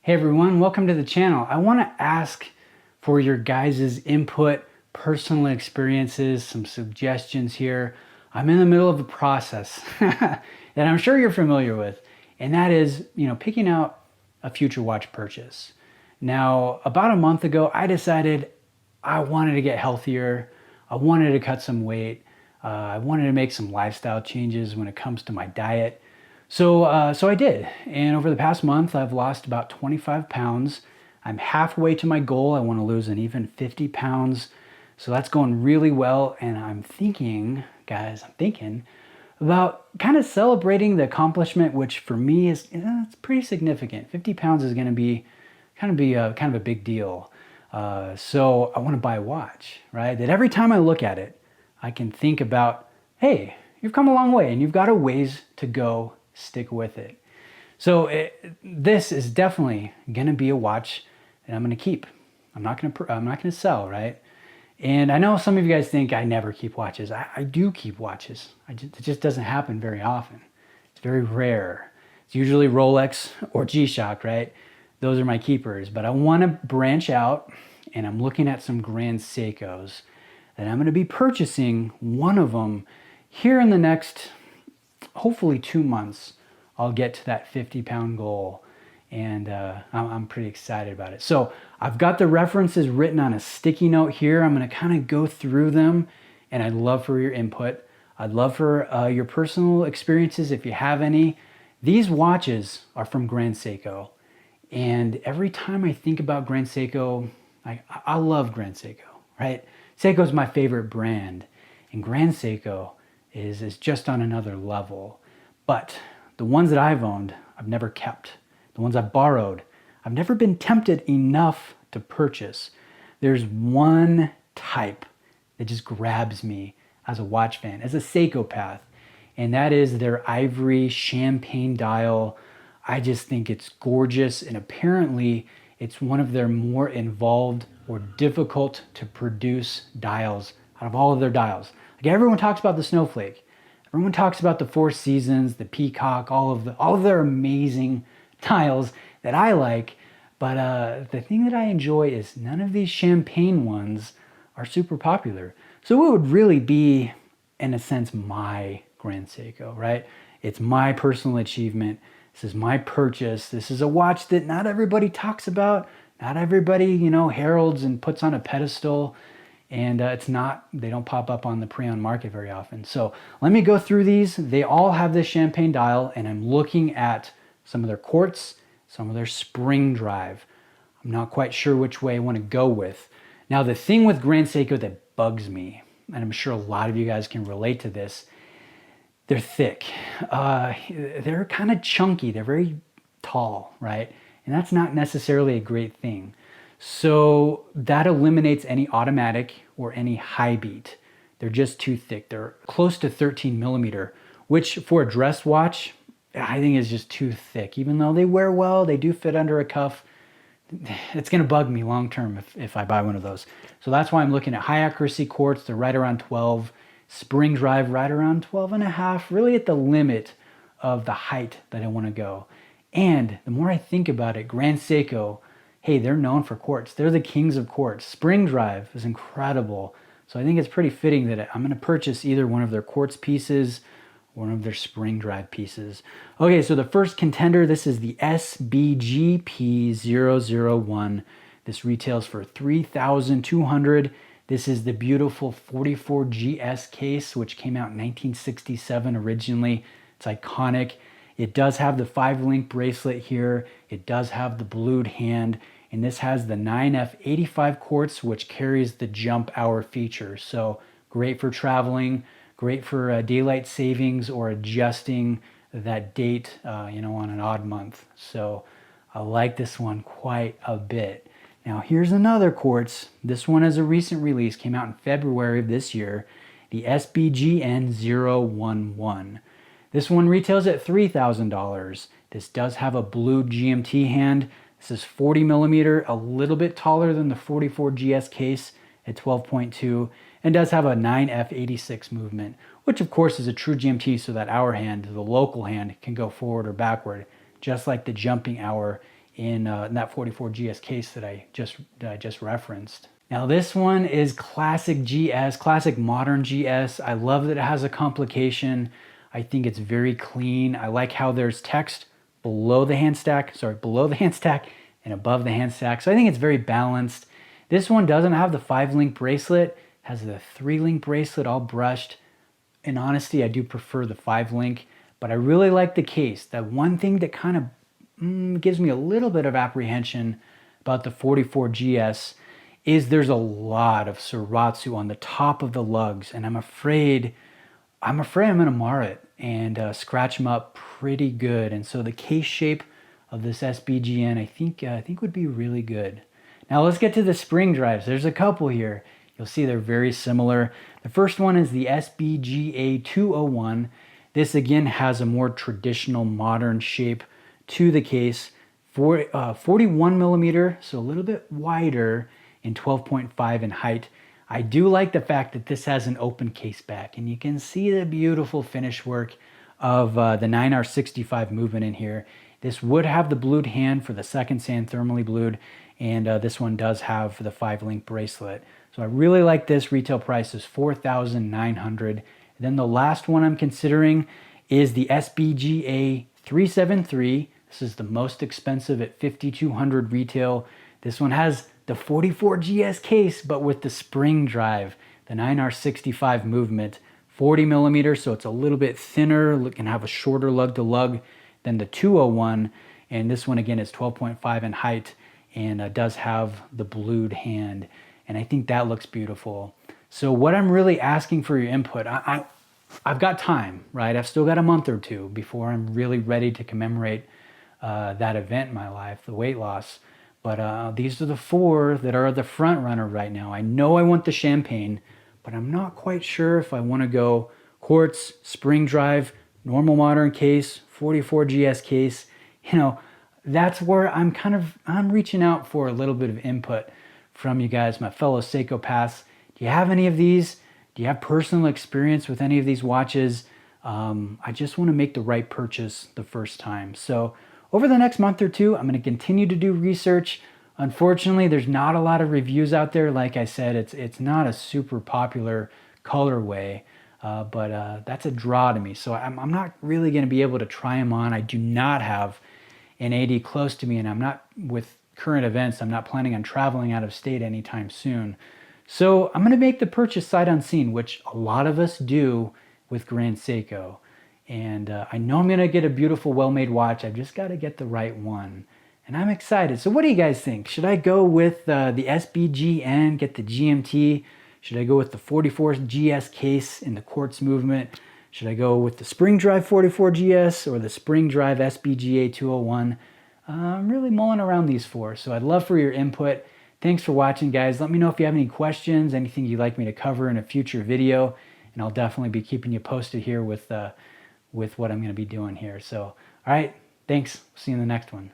Hey everyone, welcome to the channel. I want to ask for your guys' input, personal experiences, some suggestions here. I'm in the middle of a process that I'm sure you're familiar with, and that is, picking out a future watch purchase. Now, about a month ago, I decided I wanted to get healthier. I wanted to cut some weight. I wanted to make some lifestyle changes when it comes to my diet. So I did, and over the past month, I've lost about 25 pounds. I'm halfway to my goal. I want to lose an even 50 pounds. So that's going really well, and I'm thinking, guys, about kind of celebrating the accomplishment, which for me is it's pretty significant. 50 pounds is going to be kind of a big deal. So I want to buy a watch, right? That every time I look at it, I can think about, hey, you've come a long way, and you've got a ways to go. Stick with it. So this is definitely going to be a watch that I'm going to keep. I'm not going to sell, right? And I know some of you guys think I never keep watches. I do keep watches. It just doesn't happen very often. It's very rare. It's usually Rolex or G-Shock, right? Those are my keepers. But I want to branch out, and I'm looking at some Grand Seikos that I'm going to be purchasing one of them here in the next hopefully 2 months. I'll get to that 50-pound goal, and I'm pretty excited about it. So I've got the references written on a sticky note here. I'm going to kind of go through them, and I'd love for your input. I'd love for your personal experiences if you have any. These watches are from Grand Seiko, and every time I think about Grand Seiko, I love Grand Seiko, right? Seiko's my favorite brand, and Grand Seiko is just on another level. But the ones that I've owned, I've never kept. The ones I've borrowed, I've never been tempted enough to purchase. There's one type that just grabs me as a watch fan, as a Seiko path, and that is their ivory champagne dial. I just think it's gorgeous, and apparently it's one of their more involved or difficult to produce dials out of all of their dials. Like, everyone talks about the Snowflake. Everyone talks about the Four Seasons, the Peacock, all of their amazing dials that I like. But the thing that I enjoy is none of these champagne ones are super popular. So it would really be, in a sense, my Grand Seiko, right? It's my personal achievement. This is my purchase. This is a watch that not everybody talks about. Not everybody, heralds and puts on a pedestal. And they don't pop up on the pre-owned market very often. So let me go through these. They all have this champagne dial, and I'm looking at some of their quartz, some of their spring drive. I'm not quite sure which way I want to go with. Now, the thing with Grand Seiko that bugs me, and I'm sure a lot of you guys can relate to this, they're thick. They're kind of chunky. They're very tall, right? And that's not necessarily a great thing. So that eliminates any automatic or any high beat. They're just too thick. They're close to 13 millimeter, which for a dress watch, I think is just too thick. Even though they wear well, they do fit under a cuff. It's going to bug me long term if I buy one of those. So that's why I'm looking at high accuracy quartz. They're right around 12. Spring drive right around 12 and a half, really at the limit of the height that I want to go. And the more I think about it, Grand Seiko, hey, they're known for quartz. They're the kings of quartz. Spring drive is incredible. So I think it's pretty fitting that I'm going to purchase either one of their quartz pieces or one of their spring drive pieces. Okay, so the first contender, this is the SBGP001. This retails for $3,200. This is the beautiful 44GS case, which came out in 1967 originally. It's iconic. It does have the 5-link bracelet here. It does have the blued hand. And this has the 9F85 quartz, which carries the jump hour feature. So great for traveling, great for daylight savings or adjusting that date, on an odd month. So I like this one quite a bit. Now here's another quartz. This one is a recent release, came out in February of this year, the SBGN011. This one retails at $3,000. This does have a blue GMT hand. This is 40 millimeter, a little bit taller than the 44GS case at 12.2, and does have a 9F86 movement, which of course is a true GMT, so that hour hand, the local hand, can go forward or backward, just like the jumping hour in that 44GS case that I just referenced. Now this one is classic GS, classic modern GS. I love that it has a complication. I think it's very clean. I like how there's text below the hand stack and above the hand stack. So I think it's very balanced. This one doesn't have the 5-link bracelet, has the 3-link bracelet all brushed. In honesty, I do prefer the 5-link, but I really like the case. That one thing that kind of gives me a little bit of apprehension about the 44GS is there's a lot of Seiratsu on the top of the lugs, and I'm afraid I'm gonna mar it and scratch them up pretty good. And so the case shape of this SBGN, I think would be really good. Now let's get to the spring drives. There's a couple here. You'll see they're very similar. The first one is the SBGA 201. This again has a more traditional modern shape to the case. 41 millimeter, so a little bit wider, and 12.5 in height. I do like the fact that this has an open case back, and you can see the beautiful finish work of the 9R65 movement in here. This would have the blued hand for the second sand thermally blued, and this one does have the 5-link bracelet. So I really like this. Retail price is $4,900. Then the last one I'm considering is the SBGA 373. This is the most expensive at $5,200 retail. This one has the 44GS case, but with the spring drive, the 9R65 movement, 40 millimeters, so it's a little bit thinner, can have a shorter lug to lug than the 201. And this one again is 12.5 in height and does have the blued hand. And I think that looks beautiful. So what I'm really asking for your input, I've got time, right? I've still got a month or two before I'm really ready to commemorate that event in my life, the weight loss. But these are the 4 that are the front runner right now. I know I want the champagne, but I'm not quite sure if I want to go quartz, spring drive, normal modern case, 44GS case. You know, that's where I'm reaching out for a little bit of input from you guys, my fellow Seiko paths. Do you have any of these? Do you have personal experience with any of these watches? I just want to make the right purchase the first time. So over the next month or two, I'm going to continue to do research. Unfortunately, there's not a lot of reviews out there. Like I said, it's not a super popular colorway, but that's a draw to me. So I'm not really going to be able to try them on. I do not have an AD close to me, and I'm not, with current events, I'm not planning on traveling out of state anytime soon. So I'm going to make the purchase sight unseen, which a lot of us do with Grand Seiko. And I know I'm going to get a beautiful, well-made watch. I've just got to get the right one. And I'm excited. So what do you guys think? Should I go with the SBGN, get the GMT? Should I go with the 44GS case in the quartz movement? Should I go with the spring drive 44GS or the spring drive SBGA 201? I'm really mulling around these 4. So I'd love for your input. Thanks for watching, guys. Let me know if you have any questions, anything you'd like me to cover in a future video. And I'll definitely be keeping you posted here with what I'm going to be doing here. So, all right, thanks. See you in the next one.